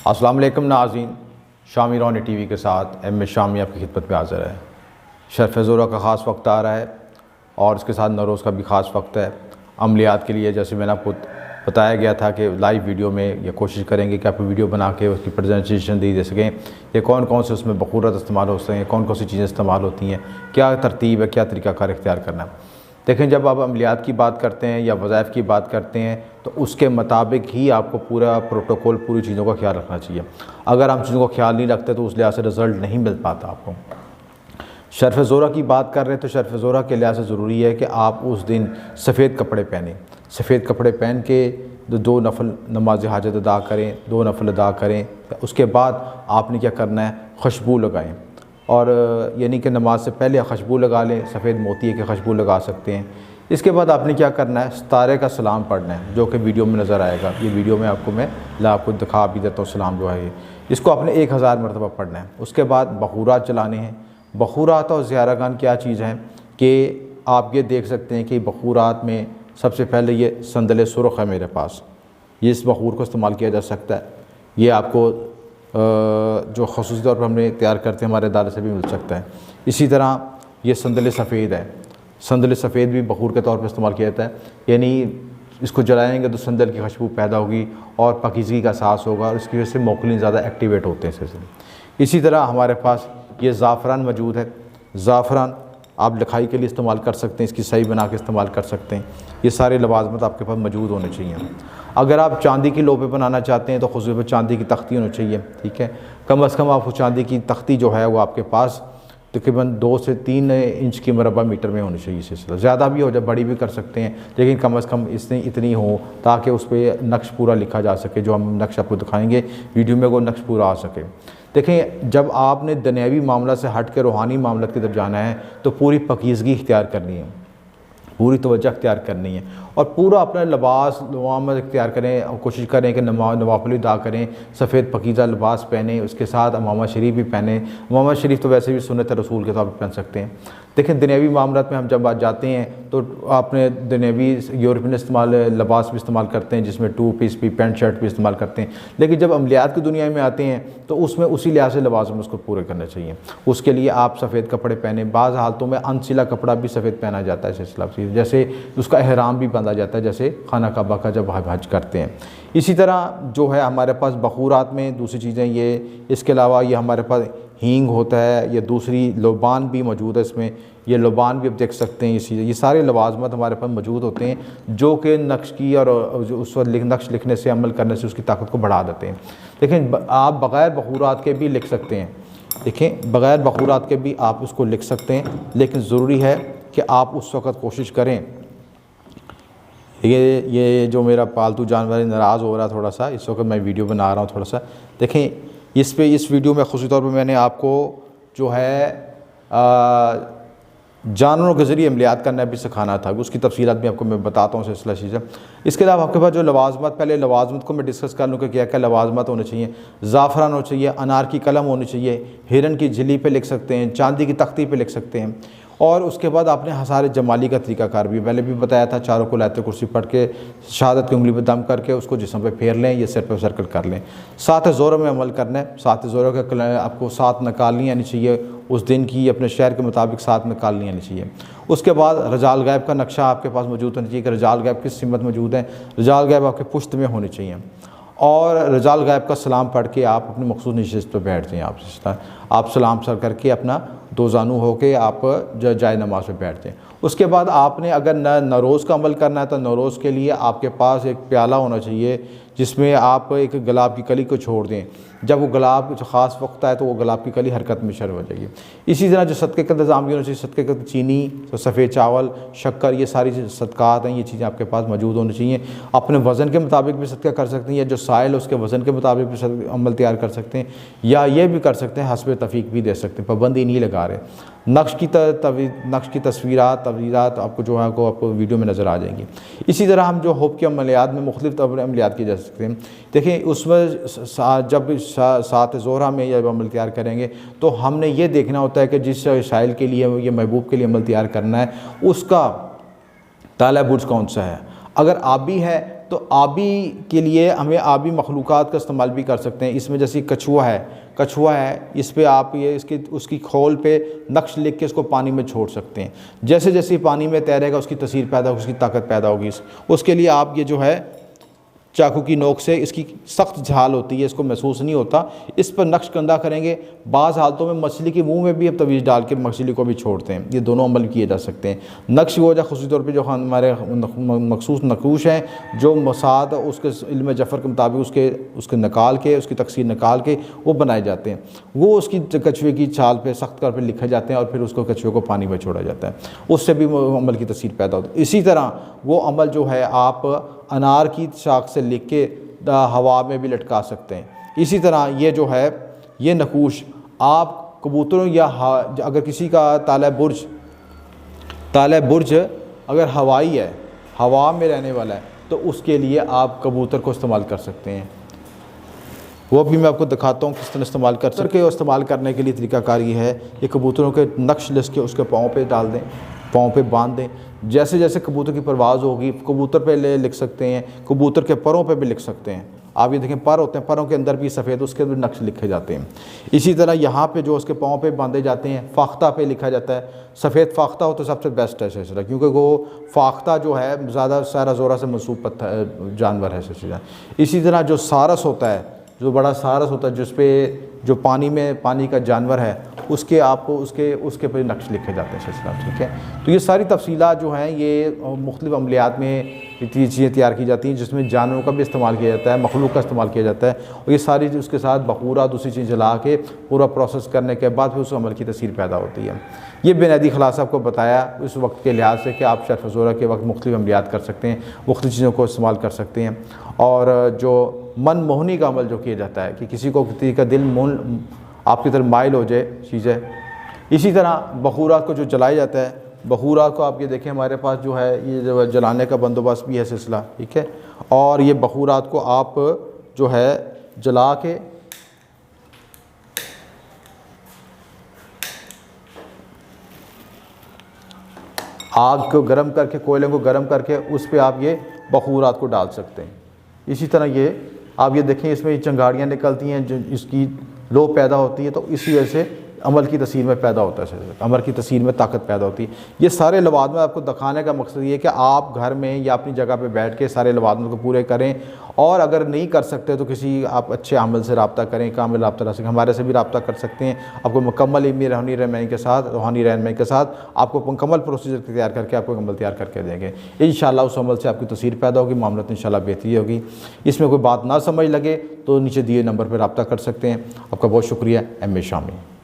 السلام علیکم ناظرین، شامی رونی ٹی وی کے ساتھ ایم اے شامی آپ کی خدمت میں حاضر ہے۔ شرف ظہر کا خاص وقت آ رہا ہے اور اس کے ساتھ نوروز کا بھی خاص وقت ہے۔ عملیات کے لیے جیسے میں نے آپ کو بتایا گیا تھا کہ لائیو ویڈیو میں یہ کوشش کریں گے کہ آپ ویڈیو بنا کے اس کی پریزنٹیشن دے سکیں، یہ کون کون سے اس میں بخورات استعمال ہو سکتے ہیں، کون کون سی چیزیں استعمال ہوتی ہیں، کیا ترتیب ہے، کیا طریقہ کار اختیار کرنا ہے۔ دیکھیں، جب آپ عملیات کی بات کرتے ہیں یا وظائف کی بات کرتے ہیں تو اس کے مطابق ہی آپ کو پورا پروٹوکول، پوری چیزوں کا خیال رکھنا چاہیے۔ اگر ہم چیزوں کا خیال نہیں رکھتے تو اس لحاظ سے رزلٹ نہیں مل پاتا آپ کو۔ شرف ظہر کی بات کر رہے ہیں تو شرف ظہر کے لحاظ سے ضروری ہے کہ آپ اس دن سفید کپڑے پہنیں، سفید کپڑے پہن کے دو نفل نماز حاجت ادا کریں، 2 نفل ادا کریں۔ اس کے بعد آپ نے کیا کرنا ہے، خوشبو لگائیں، اور یعنی کہ نماز سے پہلے خوشبو لگا لیں، سفید موتی ہے کہ خوشبو لگا سکتے ہیں۔ اس کے بعد آپ نے کیا کرنا ہے، ستارے کا سلام پڑھنا ہے، جو کہ ویڈیو میں نظر آئے گا۔ یہ ویڈیو میں آپ کو دکھا بھی دیتا ہوں، سلام جو ہے اس کو آپ نے 1000 مرتبہ پڑھنا ہے۔ اس کے بعد بخورات چلانے ہیں۔ بخورات اور زیارگان کیا چیز ہے کہ آپ یہ دیکھ سکتے ہیں کہ بخورات میں سب سے پہلے یہ سندل سرخ ہے میرے پاس، یہ اس بخور کو استعمال کیا جا سکتا ہے۔ یہ آپ کو جو خصوصی طور پر ہم نے تیار کرتے ہیں ہمارے ادارے سے بھی مل سکتا ہے۔ اسی طرح یہ سندل سفید ہے، سندل سفید بھی بخور کے طور پر استعمال کیا جاتا ہے، یعنی اس کو جلائیں گے تو سندل کی خوشبو پیدا ہوگی اور پاکیزگی کا احساس ہوگا، اور اس کی وجہ سے موکلین زیادہ ایکٹیویٹ ہوتے ہیں اس سلسلے میں۔ اسی طرح ہمارے پاس یہ زعفران موجود ہے۔ زعفران آپ لکھائی کے لیے استعمال کر سکتے ہیں، اس کی صحیح بنا کے استعمال کر سکتے ہیں۔ یہ سارے لوازمات آپ کے پاس موجود ہونے چاہیے۔ اگر آپ چاندی کی لوبے بنانا چاہتے ہیں تو خصوصی چاندی کی تختی ہونی چاہیے، ٹھیک ہے۔ کم از کم آپ چاندی کی تختی جو ہے وہ آپ کے پاس تقریباً 2 سے 3 انچ کی مربع میٹر میں ہونی چاہیے سلسلہ۔ زیادہ بھی ہو جائے، بڑی بھی کر سکتے ہیں، لیکن کم از کم اتنی ہو تاکہ اس پہ نقش پورا لکھا جا سکے، جو ہم نقش آپ کو دکھائیں گے ویڈیو میں وہ نقش پورا آ سکے۔ دیکھیں، جب آپ نے دنیاوی معاملہ سے ہٹ کے روحانی معاملات کی طرف جانا ہے تو پوری پاکیزگی اختیار کرنی ہے، پوری توجہ اختیار کرنی ہے، اور پورا اپنا لباس نوامت اختیار کریں اور کوشش کریں کہ نوافل ادا کریں، سفید پاکیزہ لباس پہنیں، اس کے ساتھ امامہ شریف بھی پہنیں۔ امامہ شریف تو ویسے بھی سنت رسول کے طور پر پہن سکتے ہیں۔ دیکھیں، دنیاوی معاملات میں ہم جب جاتے ہیں تو آپ نے دنیاوی یورپین لباس بھی استعمال کرتے ہیں، جس میں 2 پیس بھی، پینٹ شرٹ بھی استعمال کرتے ہیں، لیکن جب عملیات کی دنیا میں آتے ہیں تو اس میں اسی لحاظ سے لوازم اس کو پورے کرنا چاہیے۔ اس کے لیے آپ سفید کپڑے پہنیں، بعض حالتوں میں انسلا کپڑا بھی سفید پہنا جاتا ہے سلسلہ، جیسے اس کا احرام بھی باندھا جاتا ہے، جیسے خانہ کعبہ کا جب حج کرتے ہیں۔ اسی طرح جو ہے ہمارے پاس بخورات میں دوسری چیزیں یہ، اس کے علاوہ یہ ہمارے پاس ہینگ ہوتا ہے، یہ دوسری لوبان بھی موجود ہے اس میں، یہ لوبان بھی آپ دیکھ سکتے ہیں۔ یہ سارے لوازمات ہمارے پاس موجود ہوتے ہیں جو کہ نقش کی اور اس وقت نقش لکھنے سے، عمل کرنے سے اس کی طاقت کو بڑھا دیتے ہیں۔ لیکن آپ بغیر بخورات کے بھی لکھ سکتے ہیں، دیکھیں بغیر بخورات کے بھی آپ اس کو لکھ سکتے ہیں، لیکن ضروری ہے کہ آپ اس وقت کوشش کریں۔ یہ جو میرا پالتو جانور ناراض ہو رہا ہے تھوڑا سا، اس وقت میں ویڈیو بنا رہا ہوں تھوڑا سا، دیکھیں اس ویڈیو میں خصوصی طور پر میں نے آپ کو جو ہے جانوروں کے ذریعے عملیات کرنا بھی سکھانا تھا، اس کی تفصیلات بھی آپ کو میں بتاتا ہوں سلسلہ چیزیں۔ اس کے علاوہ آپ کے پاس جو لوازمات، پہلے لوازمات کو میں ڈسکس کر لوں کہ کیا کیا لوازمات ہونے چاہیے۔ زعفران ہونا چاہیے، انار کی قلم ہونی چاہیے، ہرن کی جھلی پہ لکھ سکتے ہیں، چاندی کی تختی پہ لکھ سکتے ہیں، اور اس کے بعد آپ نے حصار جمالی کا طریقہ کار بھی پہلے بھی بتایا تھا، چاروں کو آیت کرسی پڑھ کے شہادت کی انگلی پہ دم کر کے اس کو جسم پہ پھیر لیں، یہ سر پہ سرکل کر لیں۔ 7 زوروں میں عمل کرنا ہے، 7 زوروں کے آپ کو 7 نکالنی آنی چاہیے، اس دن کی اپنے شہر کے مطابق 7 نکالنی آنی چاہیے۔ اس کے بعد رجال غیب کا نقشہ آپ کے پاس موجود ہونا چاہیے کہ رجال غیب کس سمت موجود ہیں، رجال غیب آپ کے پشت میں ہونے چاہیے، اور رجال غیب کا سلام پڑھ کے آپ اپنی مخصوص نشست پہ بیٹھ جائیں۔ آپ سلام سر کر کے اپنا 2 زانو ہو کے آپ جائے نماز پہ بیٹھ جائیں۔ اس کے بعد آپ نے اگر نوروز کا عمل کرنا ہے تو نوروز کے لیے آپ کے پاس ایک پیالہ ہونا چاہیے جس میں آپ ایک گلاب کی کلی کو چھوڑ دیں۔ جب وہ گلاب خاص وقت آئے تو وہ گلاب کی کلی حرکت میں شروع ہو جائے گی۔ اسی طرح جو صدقے کا انتظام بھی ہونا چاہیے، صدقے کا چینی، سفید چاول، شکر، یہ ساری صدقات ہیں، یہ چیزیں آپ کے پاس موجود ہونی چاہیے۔ اپنے وزن کے مطابق بھی صدقہ کر سکتے ہیں، یا جو سائل ہے اس کے وزن کے مطابق بھی عمل تیار کر سکتے ہیں، یا یہ بھی کر سکتے ہیں حسب تفیق بھی دے سکتے ہیں، پابندی نہیں لگا رہے۔ نقش کی تصویرات آپ کو جو ہے آپ کو ویڈیو میں نظر آ جائیں گی۔ اسی طرح ہم جو ہوپ کے عملیات میں مختلف عملیات کیے جا سکتے ہیں، دیکھیں اس میں جب 7 ظہر میں جب عمل تیار کریں گے تو ہم نے یہ دیکھنا ہوتا ہے کہ جس سائل کے لیے یہ محبوب کے لیے عمل تیار کرنا ہے اس کا تالا برج کون سا ہے۔ اگر آبی ہے تو آبی کے لیے ہمیں آبی مخلوقات کا استعمال بھی کر سکتے ہیں. اس میں جیسے کچھوا ہے, اس پہ آپ یہ اس کی کھول پہ نقش لکھ کے اس کو پانی میں چھوڑ سکتے ہیں. جیسے جیسے پانی میں تیرے گا اس کی تاثیر پیدا ہوگی, اس کی طاقت پیدا ہوگی. اس کے لیے آپ یہ جو ہے چاقو کی نوک سے, اس کی سخت جھال ہوتی ہے, اس کو محسوس نہیں ہوتا, اس پر نقش کندہ کریں گے. بعض حالتوں میں مچھلی کے منہ میں بھی اب تویز ڈال کے مچھلی کو بھی چھوڑتے ہیں. یہ دونوں عمل کیے جا سکتے ہیں. نقش وہ خصوصی طور پہ جو ہمارے مخصوص نقوش ہیں جو مساعد اس کے علم جعفر کے مطابق اس کے نکال کے, اس کی تکثیر نکال کے وہ بنائے جاتے ہیں. وہ اس کی کچھوے کی چھال پہ سخت طور پہ لکھے جاتے ہیں اور پھر اس کو کچھوے کو پانی میں چھوڑا جاتا ہے. اس سے بھی وہ عمل کی تاثیر پیدا ہوتی ہے. اسی طرح وہ عمل جو ہے آپ انار کی شاخ سے لکھ کے ہوا میں بھی لٹکا سکتے ہیں. اسی طرح یہ جو ہے یہ نقوش آپ کبوتروں یا اگر کسی کا تالہ برج اگر ہوائی ہے, ہوا میں رہنے والا ہے, تو اس کے لیے آپ کبوتر کو استعمال کر سکتے ہیں. وہ بھی میں آپ کو دکھاتا ہوں کس طرح استعمال کر سکتے ہیں. استعمال کرنے کے لیے طریقہ کار یہ ہے, یہ کبوتروں کے نقش لس کے اس کے پاؤں پہ ڈال دیں, پاؤں پہ باندھ دیں. جیسے جیسے کبوتر کی پرواز ہوگی کبوتر پہ لکھ سکتے ہیں, کبوتر کے پروں پہ بھی لکھ سکتے ہیں. آپ یہ دیکھیں پر ہوتے ہیں, پروں کے اندر بھی سفید, اس کے اندر نقش لکھے جاتے ہیں. اسی طرح یہاں پہ جو اس کے پاؤں پہ باندھے جاتے ہیں فاختہ پہ لکھا جاتا ہے. سفید فاختہ ہو تو سب سے بیسٹ ہے سلسلہ, کیونکہ وہ فاختہ جو ہے زیادہ سارا زورہ سے منسوب جانور ہے سلسلہ. اسی طرح جو سارس ہوتا ہے, جو بڑا سارس ہوتا ہے جس پہ جو پانی کا جانور ہے, اس کے آپ کو اس کے پہ نقش لکھے جاتے ہیں سلسلہ. ٹھیک ہے, تو یہ ساری تفصیلات جو ہیں یہ مختلف عملیات میں چیزیں تیار کی جاتی ہیں جس میں جانوروں کا بھی استعمال کیا جاتا ہے, مخلوق کا استعمال کیا جاتا ہے. اور یہ ساری اس کے ساتھ بخورہ دوسری چیز جلا کے پورا پروسیس کرنے کے بعد پھر اس عمل کی تاثیر پیدا ہوتی ہے. یہ بنیادی خلاصہ آپ کو بتایا اس وقت کے لحاظ سے کہ آپ شرف زورہ کے وقت مختلف عملیات کر سکتے ہیں, مختلف چیزوں کو استعمال کر سکتے ہیں. اور جو من موہنی کا عمل جو کیا جاتا ہے کہ کسی کو کسی کا دل آپ کی طرف مائل ہو جائے چیزیں. اسی طرح بخورات کو جو جلایا جاتا ہے, بخورات کو آپ یہ دیکھیں ہمارے پاس جو ہے یہ جو جلانے کا بندوبست بھی ہے سلسلہ. ٹھیک ہے, اور یہ بخورات کو آپ جو ہے جلا کے آگ کو گرم کر کے, کوئلے کو گرم کر کے اس پہ آپ یہ بخورات کو ڈال سکتے ہیں. اسی طرح یہ آپ یہ دیکھیں اس میں چنگاڑیاں نکلتی ہیں جو اس کی لو پیدا ہوتی ہے, تو اسی وجہ سے عمل کی تاثیر میں پیدا ہوتا ہے, عمل کی تاثیر میں طاقت پیدا ہوتی ہے. یہ سارے لوازمات آپ کو دکھانے کا مقصد یہ ہے کہ آپ گھر میں یا اپنی جگہ پہ بیٹھ کے سارے لوازمات کو پورے کریں. اور اگر نہیں کر سکتے تو کسی آپ اچھے عامل سے رابطہ کریں, کامل رابطہ رہ سکیں, ہمارے سے بھی رابطہ کر سکتے ہیں. آپ کو مکمل علمی روحانی رہنمائی کے ساتھ آپ کو مکمل پروسیجر تیار کر کے آپ کو عمل تیار کر کے دیں گے. انشاءاللہ اس عمل سے آپ کی تاثیر پیدا ہوگی, معاملات انشاءاللہ بہتری ہوگی. اس میں کوئی بات نہ سمجھ لگے تو نیچے دیے نمبر پہ رابطہ کر سکتے ہیں. آپ کا بہت شکریہ. ایم اے شامی.